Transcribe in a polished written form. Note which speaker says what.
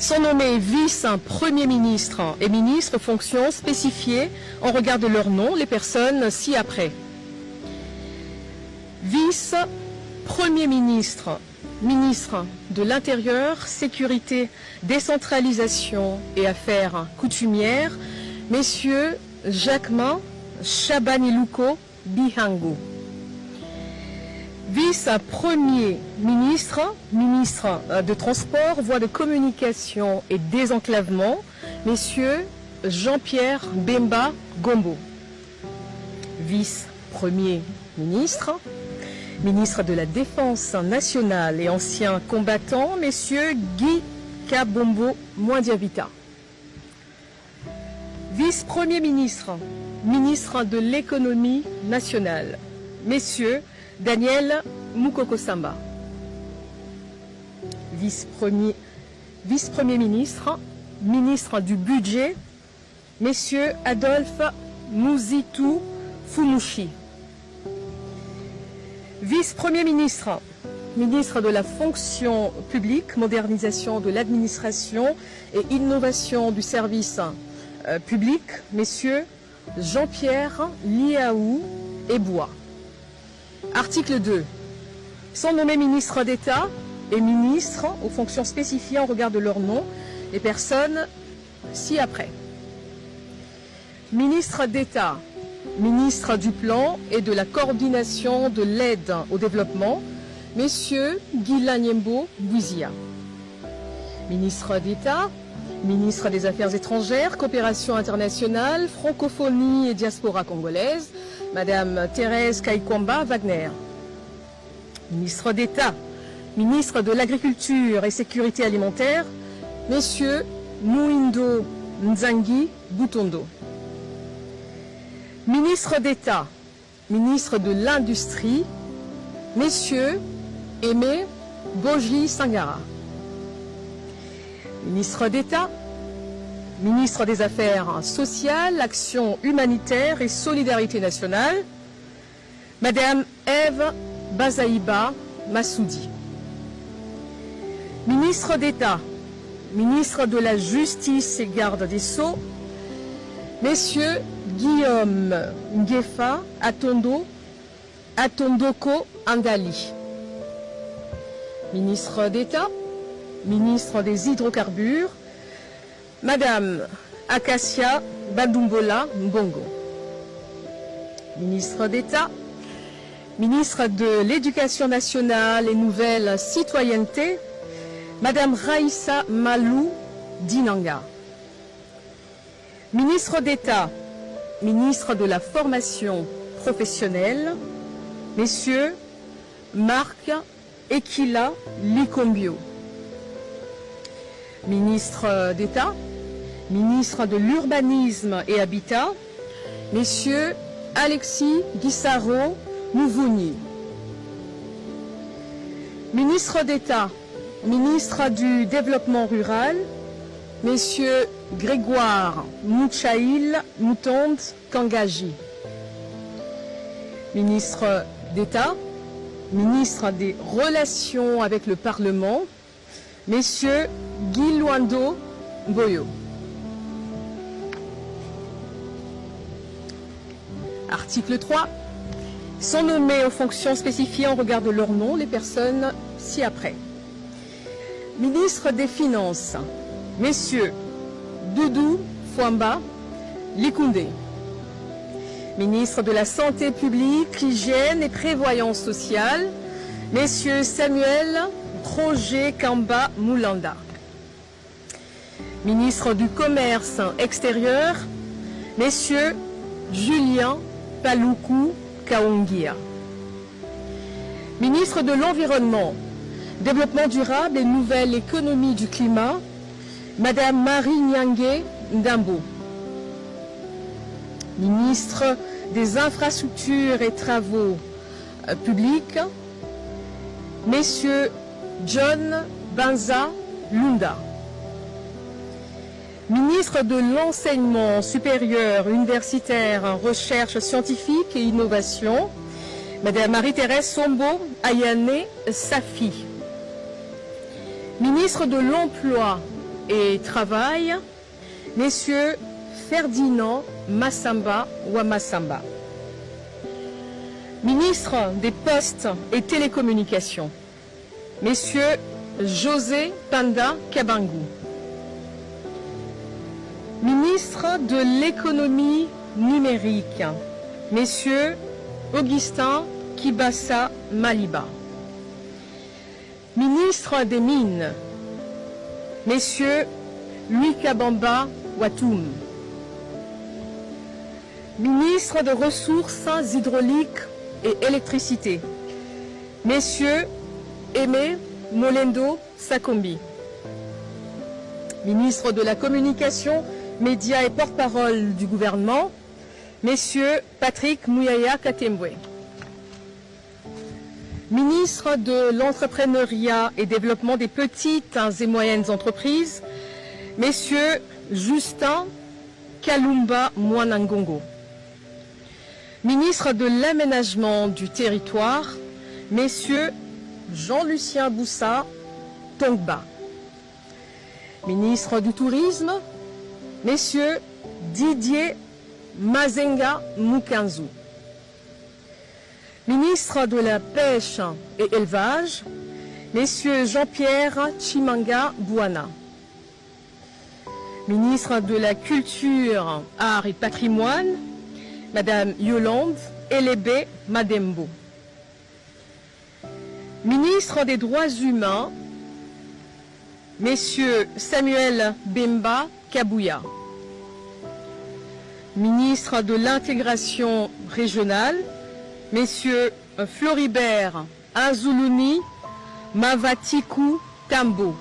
Speaker 1: Sont nommés vice-premier ministre et ministre fonctions spécifiées en regard de leur nom, les personnes ci-après. Vice-premier ministre, ministre de l'Intérieur, Sécurité, Décentralisation et Affaires coutumières, messieurs Jacquemin Chabanilouko Bihango. Vice-premier ministre, ministre de Transport, Voies de Communication et Désenclavement, messieurs Jean-Pierre Bemba Gombo. Vice-premier ministre, ministre de la Défense nationale et ancien combattant, messieurs Guy Kabombo Mwandiavita. Vice-premier ministre, ministre de l'Économie nationale, messieurs Daniel Moukoko Samba. Vice-premier ministre, ministre du Budget, messieurs Adolphe Mouzitou Fumushi. Vice-premier ministre, ministre de la Fonction publique, modernisation de l'administration et innovation du service public, messieurs Jean-Pierre Liaou Ebois. Article 2. Sont nommés ministres d'État et ministres aux fonctions spécifiées en regard de leur nom, les personnes ci-après. Ministre d'État, ministre du Plan et de la Coordination de l'aide au développement, messieurs Guilain Nyembo Bouizia. Ministre d'État, ministre des Affaires étrangères, Coopération internationale, Francophonie et diaspora congolaise, Madame Thérèse Kaikwamba Wagner. Ministre d'État, ministre de l'Agriculture et Sécurité alimentaire, messieurs Mouindo Nzangi Boutondo. Ministre d'État, ministre de l'Industrie, messieurs Aimé Boji Sangara. Ministre d'État, ministre des Affaires sociales, Action humanitaire et solidarité nationale, Madame Ève Bazaïba Massoudi. Ministre d'État, ministre de la Justice et Garde des Sceaux, messieurs Guillaume Nguefa Atondoko Angali. Ministre d'État, ministre des Hydrocarbures, Madame Acacia Badumbola Mbongo. Ministre d'État, ministre de l'Éducation nationale et nouvelle citoyenneté, Madame Raïssa Malou Dinanga. Ministre d'État, ministre de la Formation professionnelle, messieurs Marc Ekila Likombio. Ministre d'État, ministre de l'Urbanisme et Habitat, messieurs Alexis Guissaro Mouvouni. Ministre d'État, ministre du Développement rural, messieurs Grégoire Mouchaïl Moutonde Kangaji. Ministre d'État, ministre des Relations avec le Parlement, messieurs Guy Luando Boyo. Article 3. Sont nommés aux fonctions spécifiées en regard de leur nom les personnes ci-après. Ministre des Finances, messieurs Doudou Fouamba Likoundé. Ministre de la Santé publique, Hygiène et Prévoyance sociale, messieurs Samuel Troger Kamba Moulanda. Ministre du Commerce extérieur, messieurs Julien Paloukou Kaongia. Ministre de l'Environnement, Développement durable et nouvelle économie du climat, Madame Marie Nyangé Ndambo. Ministre des Infrastructures et Travaux publics, messieurs John Banza Lunda. Ministre de l'Enseignement supérieur, universitaire, recherche scientifique et innovation, Madame Marie-Thérèse Sombo Ayane Safi. Ministre de l'Emploi et Travail, Messieurs Ferdinand Massamba Ouamassamba. Ministre des Postes et Télécommunications, Messieurs José Panda Kabangou. Ministre de l'Économie numérique, Messieurs Augustin Kibassa Maliba. Ministre des Mines, Messieurs Louis Kabamba Watoum. Ministre des Ressources hydrauliques et électricité, Messieurs Aimé Molendo Sakombi. Ministre de la Communication, Médias et porte-parole du gouvernement, Messieurs Patrick Mouyaya Katembwe. Ministre de l'Entrepreneuriat et Développement des petites et moyennes entreprises, Messieurs Justin Kalumba Mwanangongo. Ministre de l'Aménagement du Territoire, Messieurs Jean-Lucien Boussa Tongba. Ministre du Tourisme, Messieurs Didier Mazenga Mukanzu. Ministre de la Pêche et Élevage, Messieurs Jean-Pierre Chimanga Bouana. Ministre de la Culture, Arts et Patrimoine, Madame Yolande Elébé Madembo. Ministre des Droits Humains, Messieurs Samuel Bemba Kabouya. Ministre de l'Intégration régionale, Messieurs Floribert Azoulouni Mavatikou Tambo.